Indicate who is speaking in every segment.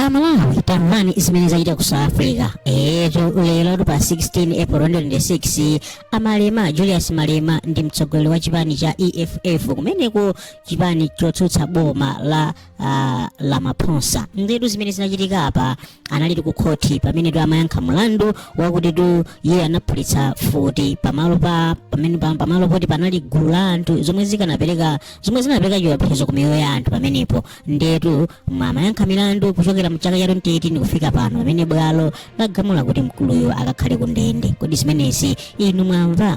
Speaker 1: Malawi tamani zimene zachita ku South Africa. Lero pa 16 April 2026 Malema Julius Malema ndi mtsogoleri wa chipani cha EFF kumeneko chipani chotsutsa boma la maphonsa. Nzetu zimene zinachitika apa anali ku khoti pamene amayankha mlandu wakuti iye anaphulitsa futi pamalo poti panali gulu la anthu zomwe zinapereka chiopsezo ku miyoyo ya anthu pamenepo. Ndetu amayankha milandu kuchokera mchaka cha 2018 kufika pano pamene bwalo lagamula kuti mkuluyo akakhale Kundende. Kodi zimenezi inu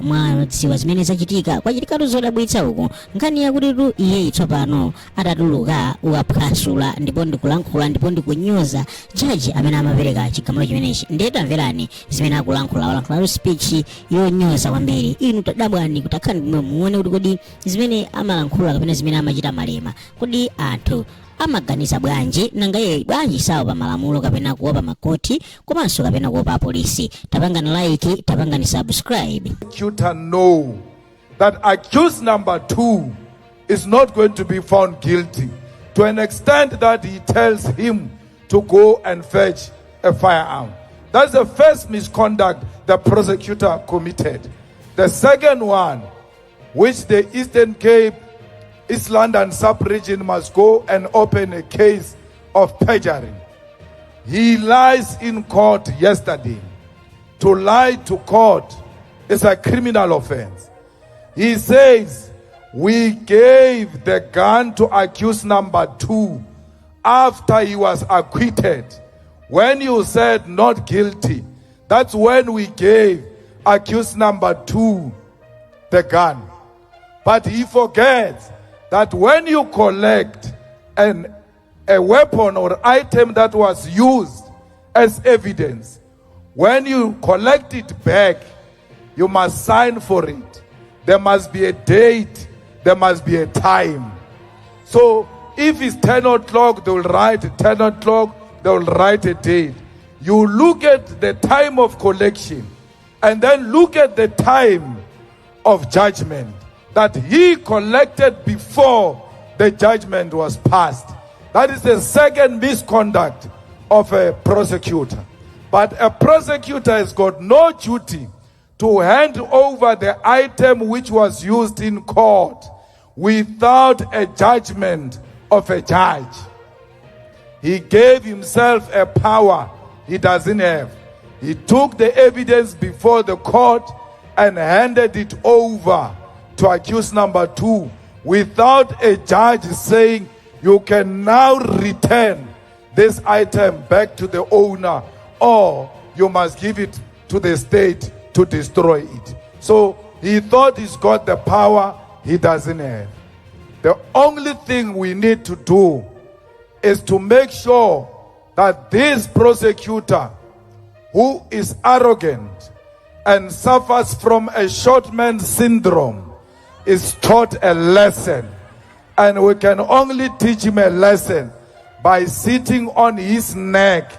Speaker 1: mwadziwa zimene zachitika? Kwachitikatu zodabwitsa uku nkhani yakuti iye tsopano atatuluka ukaphwasula ndipo ndikulankhula ndipo ndikunyoza jaji amene amapereka chigamulo chimenechi. Ndetu amverani zimene akulankhula speech yonyoza kwambiri. Inu tadabwani kutakhala muone kuti kodi zimene amalankhula kapena zimene amachita Malema kodi anthu amaganiza bwanji nangaye bwanji sawa pa malamulo kapena kuopa makoti komanso kapena kuopa polisi. Tapangani like, tapangani subscribe.
Speaker 2: Prosecutor know that accused number 2 is not going to be found guilty to an extent that he tells him to go and fetch a firearm. That's the first misconduct the prosecutor committed. The second one, which the Eastern Cape, East London sub-region must go and open a case of perjury. He lies in court yesterday. To lie to court is a criminal offense. He says, we gave the gun to accused number 2 after he was acquitted. When you said not guilty, that's when we gave accused number 2 the gun. But he forgets that when you collect a weapon or item that was used as evidence, when you collect it back, you must sign for it. There must be a date, there must be a time. So if it's 10 o'clock, they will write 10 o'clock, they will write a date. You look at the time of collection and then look at the time of judgment that he collected before the judgment was passed. That is the second misconduct of a prosecutor. But a prosecutor has got no duty to hand over the item which was used in court without a judgment of a judge. He gave himself a power he doesn't have. He took the evidence before the court and handed it over to accused number 2 without a judge saying you can now return this item back to the owner or you must give it to the state to destroy it. So he thought he's got the power he doesn't have. The only thing we need to do is to make sure that this prosecutor who is arrogant and suffers from a short man syndrome is taught a lesson. And we can only teach him a lesson by sitting on his neck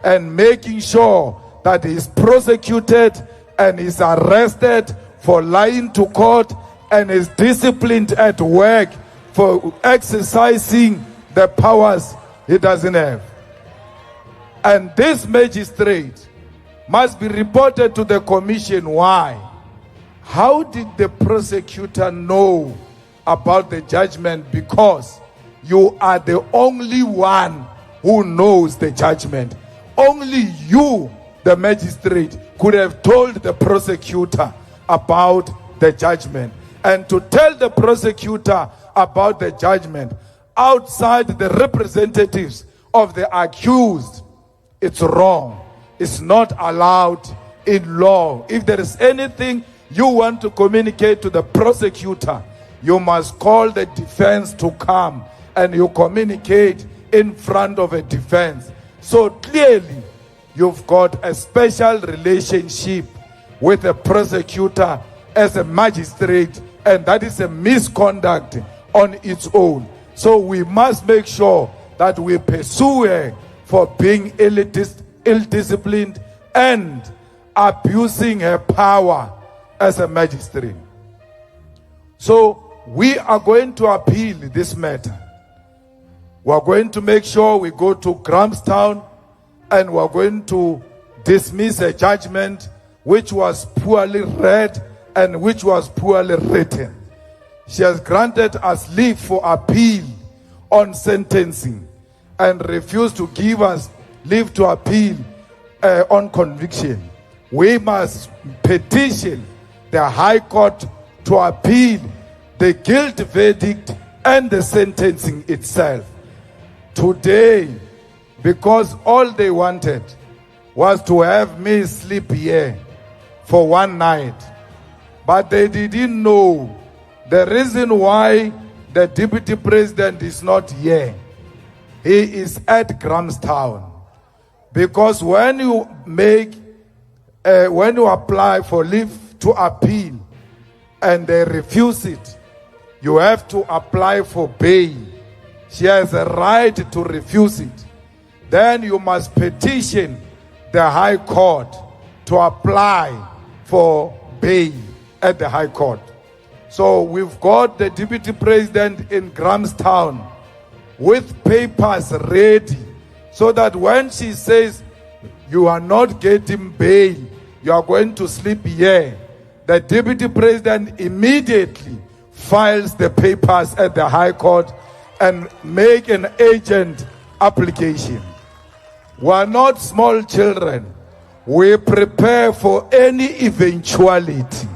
Speaker 2: and making sure that he is prosecuted and is arrested for lying to court and is disciplined at work for exercising the powers he doesn't have. And this magistrate must be reported to the commission. Why? How did the prosecutor know about the judgment? Because you are the only one who knows the judgment. Only you, the magistrate, could have told the prosecutor about the judgment. And to tell the prosecutor about the judgment outside the representatives of the accused, it's wrong. It's not allowed in law. If there is anything you want to communicate to the prosecutor, you must call the defense to come and you communicate in front of a defense. So clearly, you've got a special relationship with a prosecutor as a magistrate, and that is a misconduct on its own. So we must make sure that we pursue her for being ill-disciplined and abusing her power as a magistrate. So we are going to appeal this matter. We're going to make sure we go to Grahamstown and we're going to dismiss a judgment which was poorly read and which was poorly written. She has granted us leave for appeal on sentencing and refused to give us leave to appeal on conviction. We must petition the High Court to appeal the guilt verdict and the sentencing itself. Today, because all they wanted was to have me sleep here for one night, but they didn't know the reason why the deputy president is not here. He is at Grahamstown. Because when you apply for leave to appeal and they refuse it, you have to apply for bail. She has a right to refuse it. Then you must petition the High Court to apply for bail at the High Court. So we've got the deputy president in Grahamstown with papers ready, so that when she says you are not getting bail, you are going to sleep here, the deputy president immediately files the papers at the High Court and make an agent application. We are not small children. We prepare for any eventuality.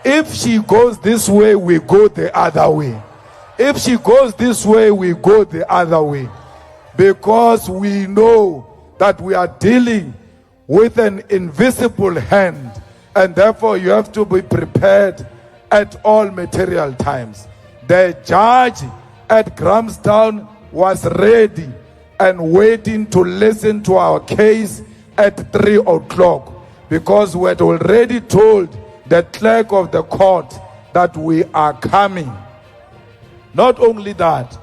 Speaker 2: If she goes this way, we go the other way. If she goes this way, we go the other way. Because we know that we are dealing with an invisible hand, and therefore you have to be prepared at all material times. The judge at Grahamstown was ready and waiting to listen to our case at 3 o'clock, because we had already told the clerk of the court that we are coming. Not only that,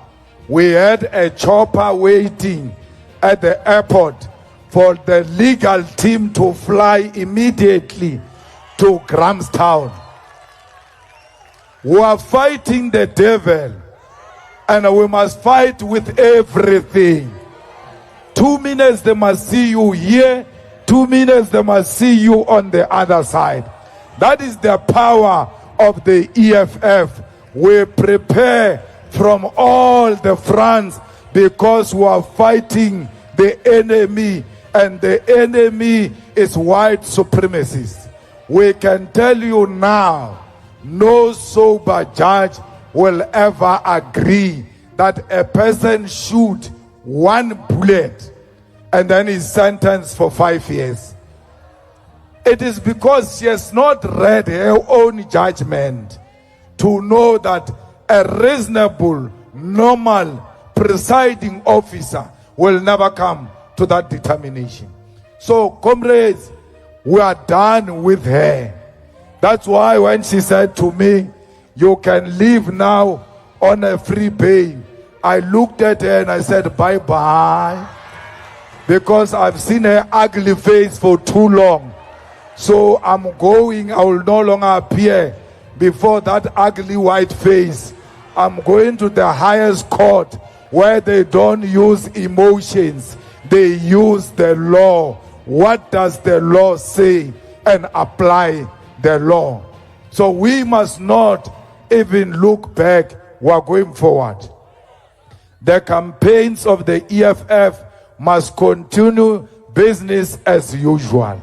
Speaker 2: we had a chopper waiting at the airport for the legal team to fly immediately to Grahamstown. We are fighting the devil, and we must fight with everything. 2 minutes they must see you here, 2 minutes they must see you on the other side. That is the power of the EFF. We prepare from all the fronts because we are fighting the enemy, and the enemy is white supremacists. We can tell you now, no sober judge will ever agree that a person shoot 1 bullet and then is sentenced for 5 years. It is because she has not read her own judgment to know that a reasonable, normal, presiding officer will never come to that determination. So, comrades, we are done with her. That's why when she said to me, you can leave now on a free bail, I looked at her and I said, bye-bye. Because I've seen her ugly face for too long. So I'm going, I will no longer appear before that ugly white face. I'm going to the highest court where they don't use emotions. They use the law. What does the law say? And apply the law. So we must not even look back. We are going forward. The campaigns of the EFF must continue business as usual.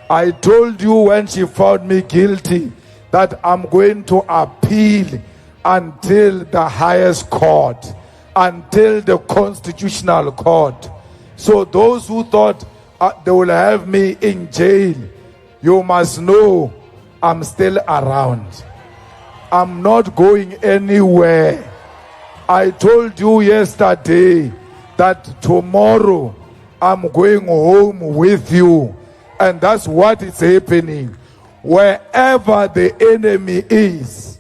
Speaker 2: I told you when she found me guilty that I'm going to appeal until the highest court, until the constitutional court. So those who thought they will have me in jail, you must know I'm still around. I'm not going anywhere. I told you yesterday that tomorrow I'm going home with you. And that's what is happening. Wherever the enemy is,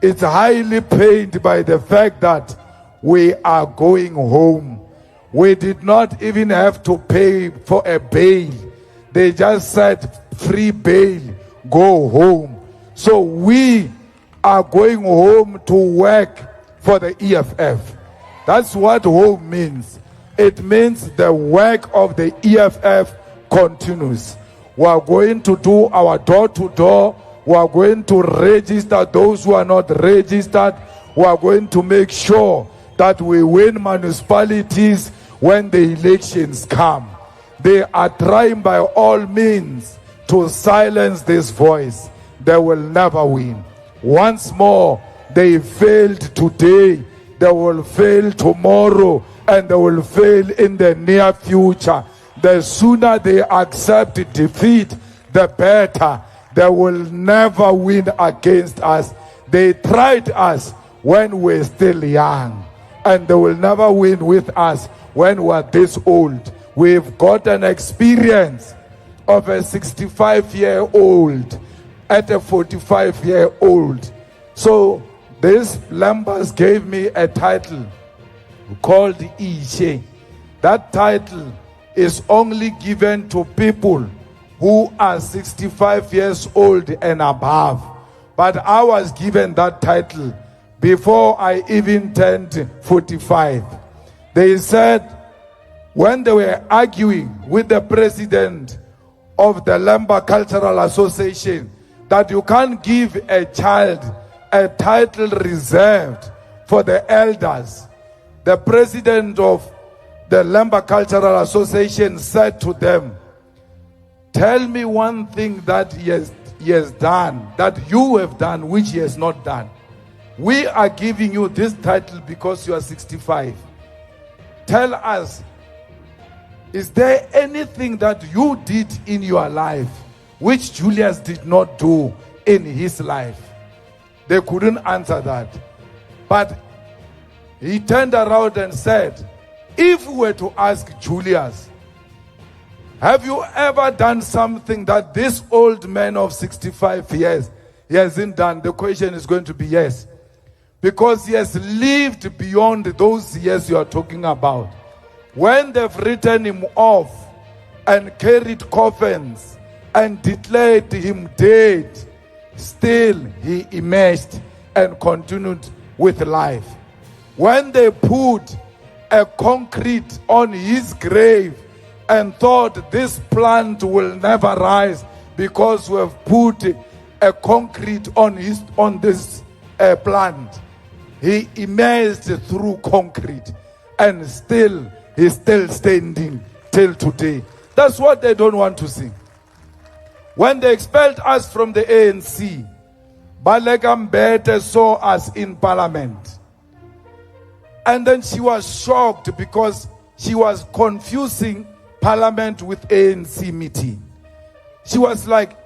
Speaker 2: it's highly pained by the fact that we are going home. We did not even have to pay for a bail. They just said free bail, go home. So we are going home to work for the EFF. That's what hope means. It means the work of the EFF continues. We are going to do our door-to-door. We are going to register those who are not registered. We are going to make sure that we win municipalities when the elections come. They are trying by all means to silence this voice. They will never win. Once more, they failed today. They will fail tomorrow, and they will fail in the near future. The sooner they accept defeat, the better. They will never win against us. They tried us when we're still young, and they will never win with us when we're this old. We've got an experience of a 65-year-old at a 45-year-old. So these members gave me a title called Ishe. That title is only given to people who are 65 years old and above. But I was given that title before I even turned 45. They said, when they were arguing with the president of the Lemba Cultural Association, that you can't give a child a title reserved for the elders, the president of the Lemba Cultural Association said to them, tell me one thing that he has done, that you have done, which he has not done. We are giving you this title because you are 65. Tell us, is there anything that you did in your life which Julius did not do in his life? They couldn't answer that. But he turned around and said, if we were to ask Julius, have you ever done something that this old man of 65 years he hasn't done? The question is going to be yes. Because he has lived beyond those years you are talking about. When they've written him off and carried coffins and declared him dead, still he emerged and continued with life. When they put a concrete on his grave and thought this plant will never rise because we have put a concrete on this plant, he emerged through concrete, and still he's still standing till today. That's what they don't want to see. When they expelled us from the ANC, Baleka Mbete saw us in parliament. And then she was shocked because she was confusing parliament with ANC meeting. She was like,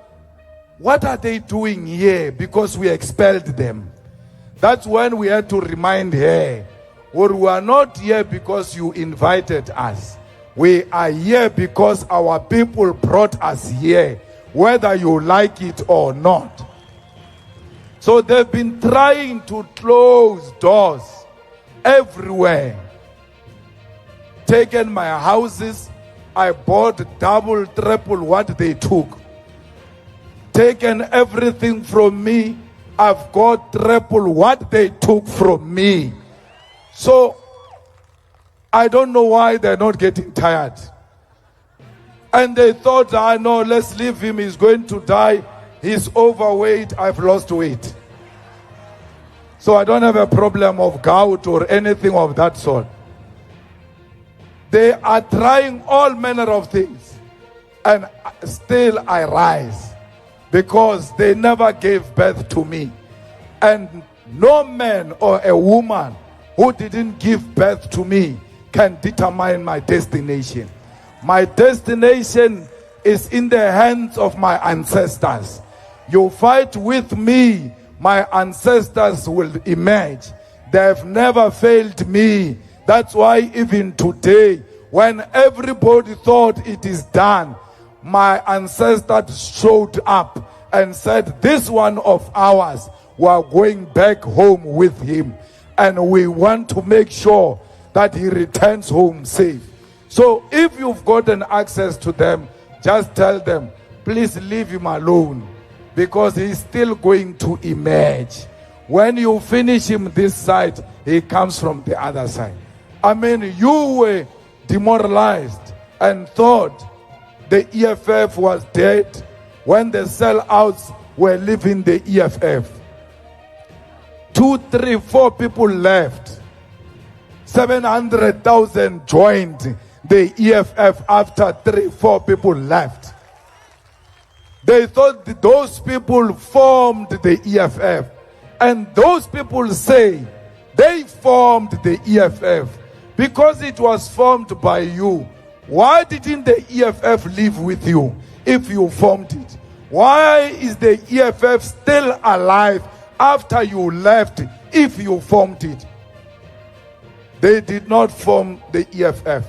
Speaker 2: what are they doing here? Because we expelled them. That's when we had to remind her, well, we are not here because you invited us. We are here because our people brought us here, whether you like it or not. So they've been trying to close doors everywhere. Taken my houses, I bought double, triple what they took. Taken everything from me, I've got triple what they took from me. So I don't know why they're not getting tired. And they thought, no, let's leave him, he's going to die. He's overweight, I've lost weight. So I don't have a problem of gout or anything of that sort. They are trying all manner of things. And still I rise. Because they never gave birth to me. And no man or a woman who didn't give birth to me can determine my destination. My destination is in the hands of my ancestors. You fight with me, my ancestors will emerge. They have never failed me. That's why even today, when everybody thought it is done, my ancestors showed up and said, this one of ours, we are going back home with him. And we want to make sure that he returns home safe. So if you've gotten access to them, just tell them, please leave him alone, because he's still going to emerge. When you finish him this side, he comes from the other side. I mean, you were demoralized and thought the EFF was dead when the sellouts were leaving the EFF. 2, 3, 4 people left. 700,000 joined the EFF after 3, 4 people left. They thought that those people formed the EFF. And those people say they formed the EFF because it was formed by you. Why didn't the EFF live with you if you formed it? Why is the EFF still alive after you left if you formed it? They did not form the EFF.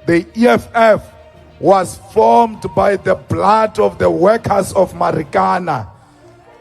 Speaker 2: The EFF was formed by the blood of the workers of Marikana.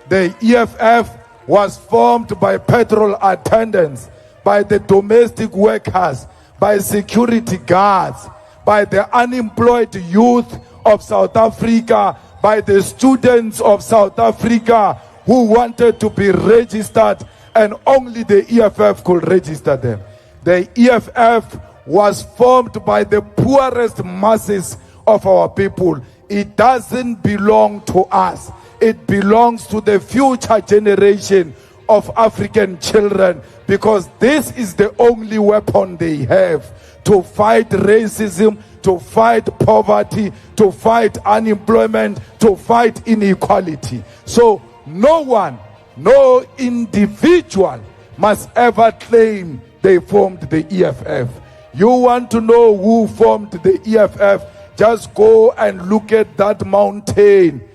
Speaker 2: The EFF was formed by petrol attendants, by the domestic workers, by security guards, by the unemployed youth of South Africa, by the students of South Africa who wanted to be registered, and only the EFF could register them. The EFF was formed by the poorest masses of our people. It doesn't belong to us. It belongs to the future generation of African children, because this is the only weapon they have to fight racism, to fight poverty, to fight unemployment, to fight inequality. So no one, no individual must ever claim they formed the EFF. You want to know who formed the EFF? Just go and look at that mountain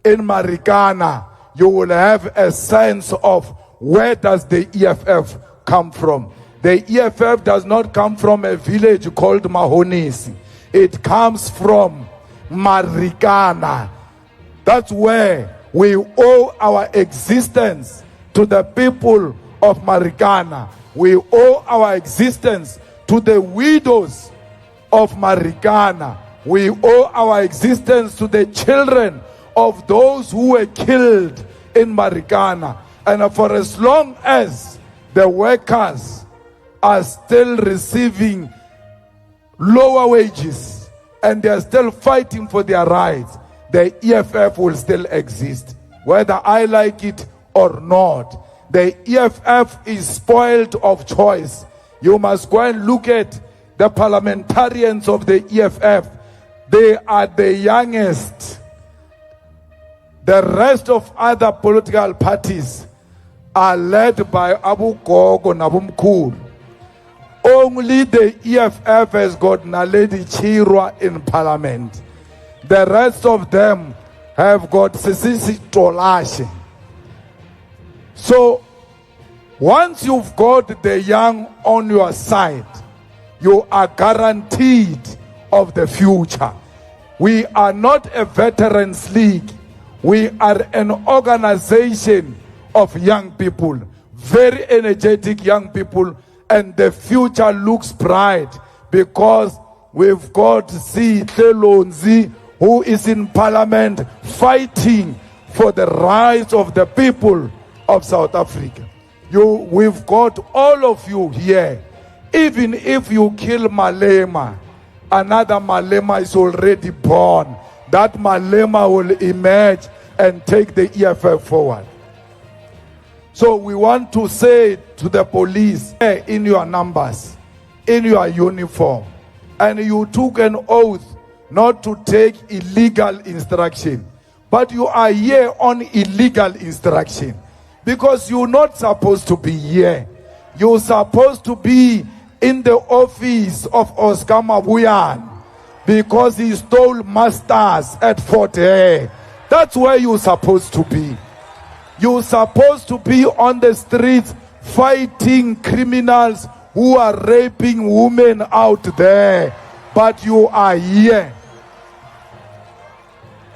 Speaker 2: in Marikana. You will have a sense of where does the EFF come from. The EFF does not come from a village called Mahonisi. It comes from Marikana. That's where we owe our existence to the people of Marikana. We owe our existence to the widows of Marikana. We owe our existence to the children of those who were killed in Marikana. And for as long as the workers are still receiving lower wages and they are still fighting for their rights, the EFF will still exist, whether I like it or not. The EFF is spoiled of choice. You must go and look at the parliamentarians of the EFF. They are the youngest. The rest of other political parties are led by Abu Gogo and Abu Mkul. Only the EFF has got Naledi Chirwa in parliament. The rest of them have got Sisisi Tolashe. So, once you've got the young on your side, you are guaranteed of the future. We are not a veterans league. We are an organization of young people, very energetic young people, and the future looks bright because we've got Lonzi, who is in parliament fighting for the rights of the people of South Africa. We've got all of you here. Even if you kill Malema, another Malema is already born. That Malema will emerge and take the EFF forward. So we want to say to the police, in your numbers, in your uniform, and you took an oath not to take illegal instruction, but you are here on illegal instruction because you're not supposed to be here. You're supposed to be in the office of Oscar Mabuyan because he stole masters at Fort Hare. That's where you're supposed to be. You're supposed to be on the streets fighting criminals who are raping women out there. But you are here.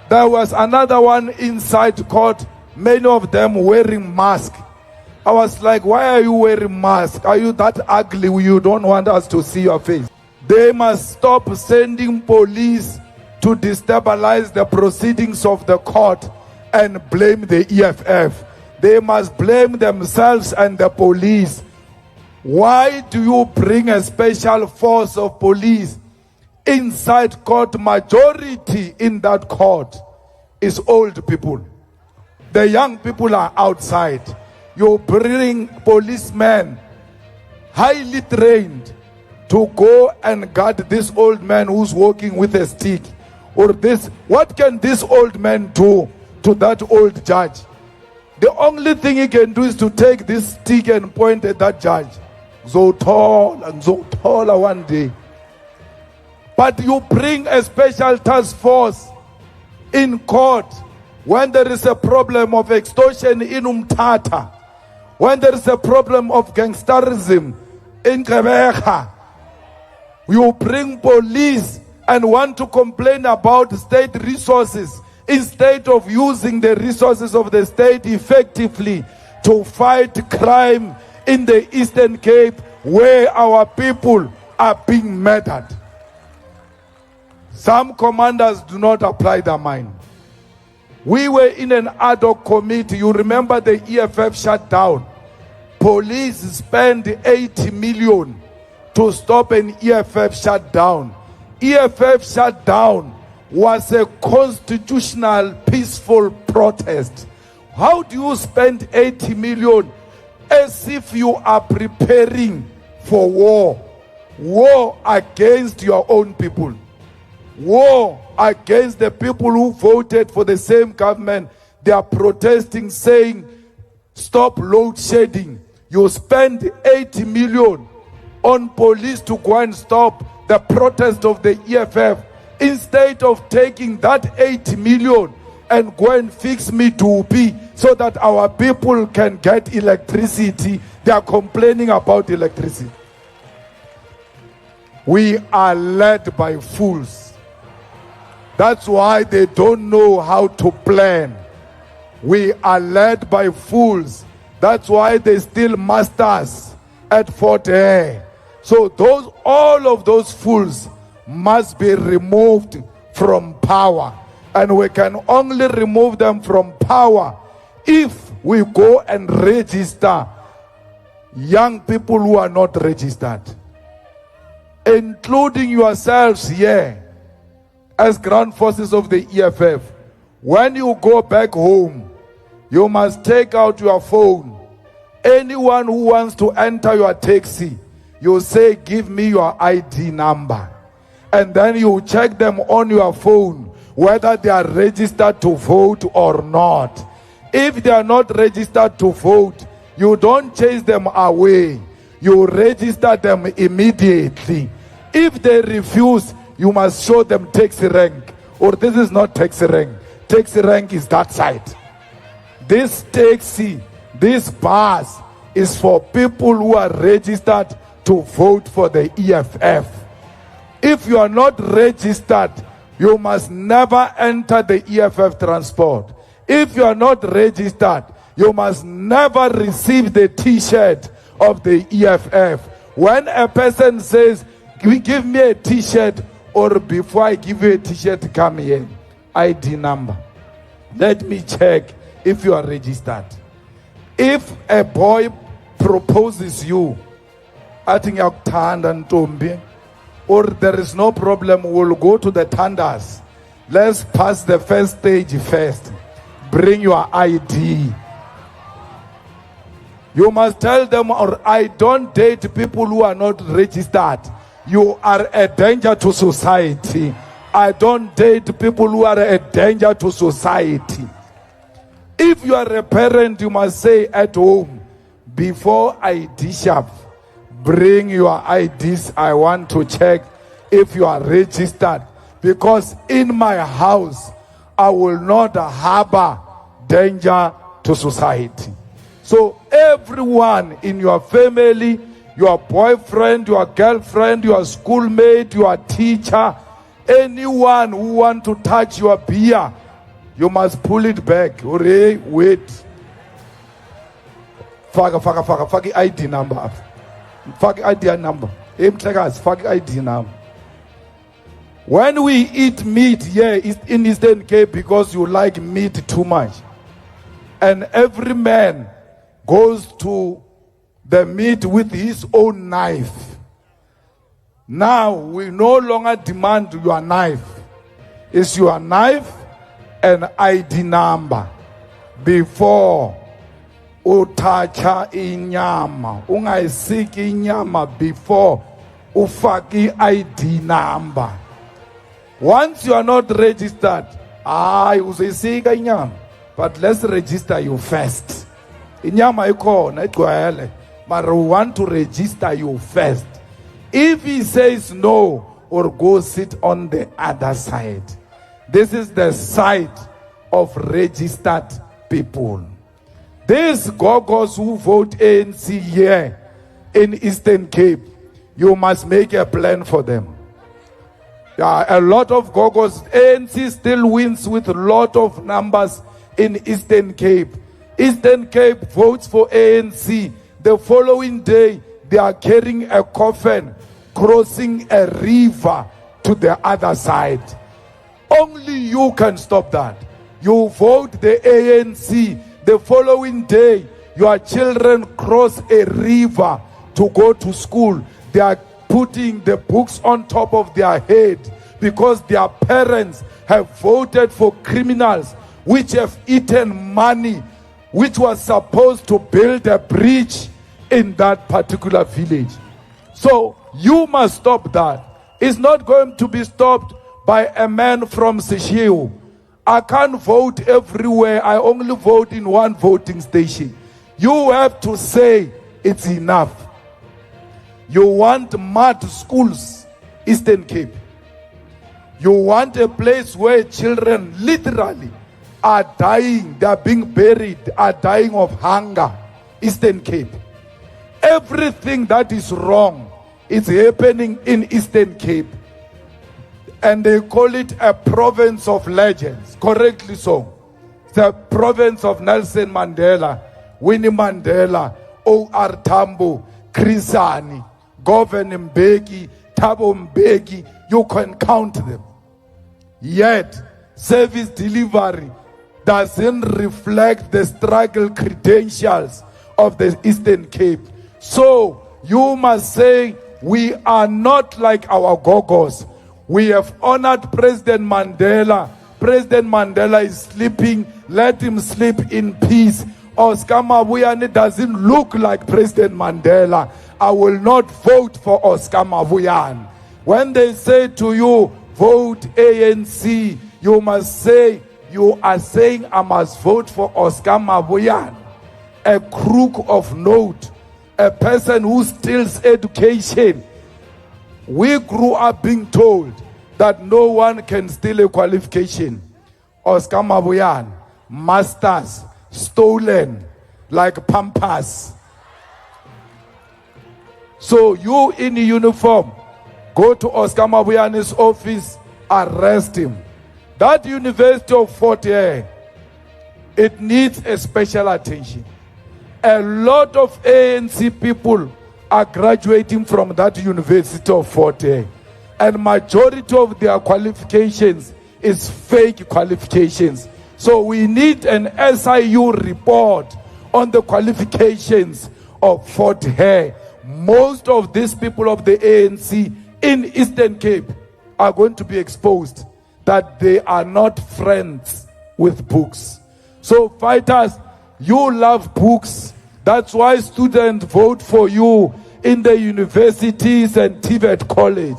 Speaker 2: There was another one inside court, many of them wearing masks. I was like, why are you wearing masks? Are you that ugly you don't want us to see your face? They must stop sending police to destabilize the proceedings of the court and blame the EFF. They must blame themselves and the police. Why do you bring a special force of police inside court? Majority in that court is old people. The young people are outside. You bring policemen, highly trained, to go and guard this old man who's walking with a stick. Or this, what can this old man do to that old judge? The only thing he can do is to take this stick and point at that judge. Zotola one day. But you bring a special task force in court when there is a problem of extortion in Umtata, when there is a problem of gangsterism in Kebeka. You bring police and want to complain about state resources instead of using the resources of the state effectively to fight crime in the Eastern Cape, where our people are being murdered. Some commanders do not apply their mind. We were in an ad hoc committee. You remember the EFF shutdown. Police spent 80 million to stop an EFF shutdown. EFF shutdown was a constitutional peaceful protest. How do you spend 80 million as if you are preparing for war? War against your own people. War against the people who voted for the same government. They are protesting, saying, stop load shedding. You spend 80 million on police to go and stop the protest of the EFF, instead of taking that 80 million and go and fix me to be so that our people can get electricity. They are complaining about electricity. We are led by fools. That's why they don't know how to plan. We are led by fools. That's why they still masters at Fort Hare. So all of those fools must be removed from power. And we can only remove them from power if we go and register young people who are not registered, including yourselves here as ground forces of the EFF. When you go back home, you must take out your phone. Anyone who wants to enter your taxi, you say, give me your ID number. And then you check them on your phone whether they are registered to vote or not. If they are not registered to vote, you don't chase them away. You register them immediately. If they refuse, you must show them taxi rank. Or this is not taxi rank. Taxi rank is that side. This taxi, this bus is for people who are registered to vote for the EFF. If you are not registered, you must never enter the EFF transport. If you are not registered, you must never receive the t-shirt of the EFF. When a person says, give me a t-shirt, or before I give you a t-shirt, come here, ID number. Let me check if you are registered. If a boy proposes you, I think or there is no problem, we'll go to the Tandas. Let's pass the first stage first. Bring your ID. You must tell them, or I don't date people who are not registered. You are a danger to society. I don't date people who are a danger to society. If you are a parent, you must say at home, before I dish up, bring your IDs. I want to check if you are registered. Because in my house, I will not harbor danger to society. So everyone in your family, your boyfriend, your girlfriend, your schoolmate, your teacher, anyone who want to touch your beer, you must pull it back. Hooray, wait. Faki ID number. Faki ID number. Faki ID number. When we eat meat here in Eastern Cape, because you like meat too much, and every man goes to the meat with his own knife. Now we no longer demand your knife. It's your knife and ID number before uthatha inyama. Ungayisiki inyama before ufaki ID number. Once you are not registered, uzayisika inyama, but let's register you first. Inyama ikhona igcwele, but we want to register you first. If he says no, or go sit on the other side. This is the side of registered people. These gogos who vote ANC here in Eastern Cape, you must make a plan for them. Yeah, a lot of gogos. ANC still wins with a lot of numbers in Eastern Cape. Eastern Cape votes for ANC. The following day, they are carrying a coffin, crossing a river to the other side. Only you can stop that. You vote the ANC. The following day, your children cross a river to go to school. They are putting the books on top of their head because their parents have voted for criminals which have eaten money which was supposed to build a bridge in that particular village. So you must stop that. It's not going to be stopped by a man from Seychelles. I can't vote everywhere. I only vote in one voting station. You have to say it's enough. You want mud schools, Eastern Cape. You want a place where children literally are dying, they are being buried, are dying of hunger, Eastern Cape. Everything that is wrong is happening in Eastern Cape. And they call it a province of legends, correctly so. The province of Nelson Mandela, Winnie Mandela, O.R. Tambo, Chris Hani, Govan Mbeki, Thabo Mbeki, you can count them. Yet, service delivery doesn't reflect the struggle credentials of the Eastern Cape. So, you must say, we are not like our gogos. We have honored President Mandela. President Mandela is sleeping. Let him sleep in peace. Oscar Mavuyane doesn't look like President Mandela. I will not vote for Oscar Mavuyane. When they say to you, vote ANC, you must say, you are saying I must vote for Oscar Mavuyane, a crook of note, a person who steals education. We grew up being told that no one can steal a qualification. Oscar Mavuyane, masters, stolen like pampas. So you in uniform, go to Oscar Mavuyane's office, arrest him. That University of Fort Hare, it needs a special attention. A lot of ANC people are graduating from that University of Fort Hare, and majority of their qualifications is fake qualifications. So we need an SIU report on the qualifications of Fort Hare. Most of these people of the ANC in Eastern Cape are going to be exposed that they are not friends with books. So fighters, you love books. That's why students vote for you in the universities and TVET college.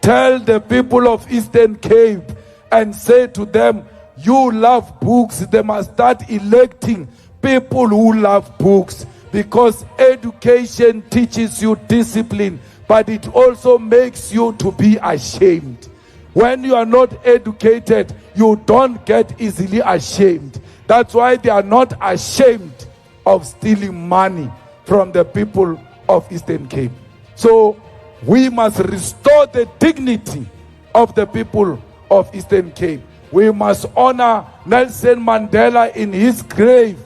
Speaker 2: Tell the people of Eastern Cape and say to them, you love books. They must start electing people who love books, because education teaches you discipline, but it also makes you to be ashamed. When you are not educated, you don't get easily ashamed. That's why they are not ashamed of stealing money from the people of Eastern Cape. So we must restore the dignity of the people of Eastern Cape. We must honor Nelson Mandela in his grave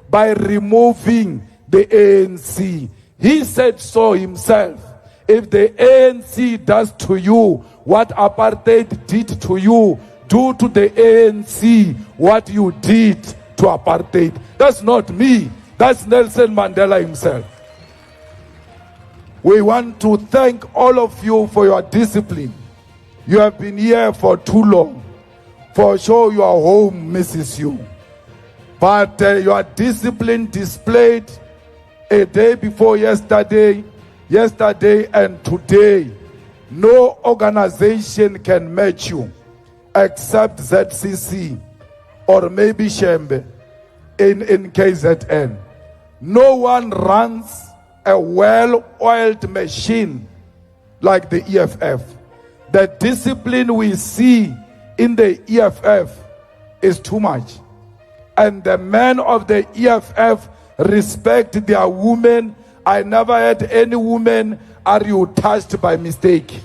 Speaker 2: by removing the ANC. He said so himself. If the ANC does to you what apartheid did to you, do to the ANC what you did to apartheid. That's not me. That's Nelson Mandela himself. We want to thank all of you for your discipline. You have been here for too long. For sure your home misses you. But your discipline displayed a day before yesterday and today, no organization can match you except ZCC or maybe Shembe in KZN. No one runs a well-oiled machine like the EFF. The discipline we see in the EFF is too much. And the men of the EFF respect their women. I never had any woman are you touched by mistake.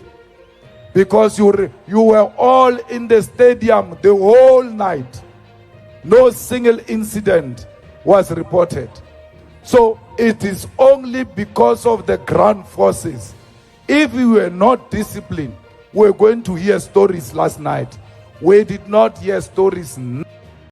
Speaker 2: Because you were all in the stadium the whole night. No single incident was reported. So it is only because of the ground forces. If we were not disciplined, we were going to hear stories last night. We did not hear stories.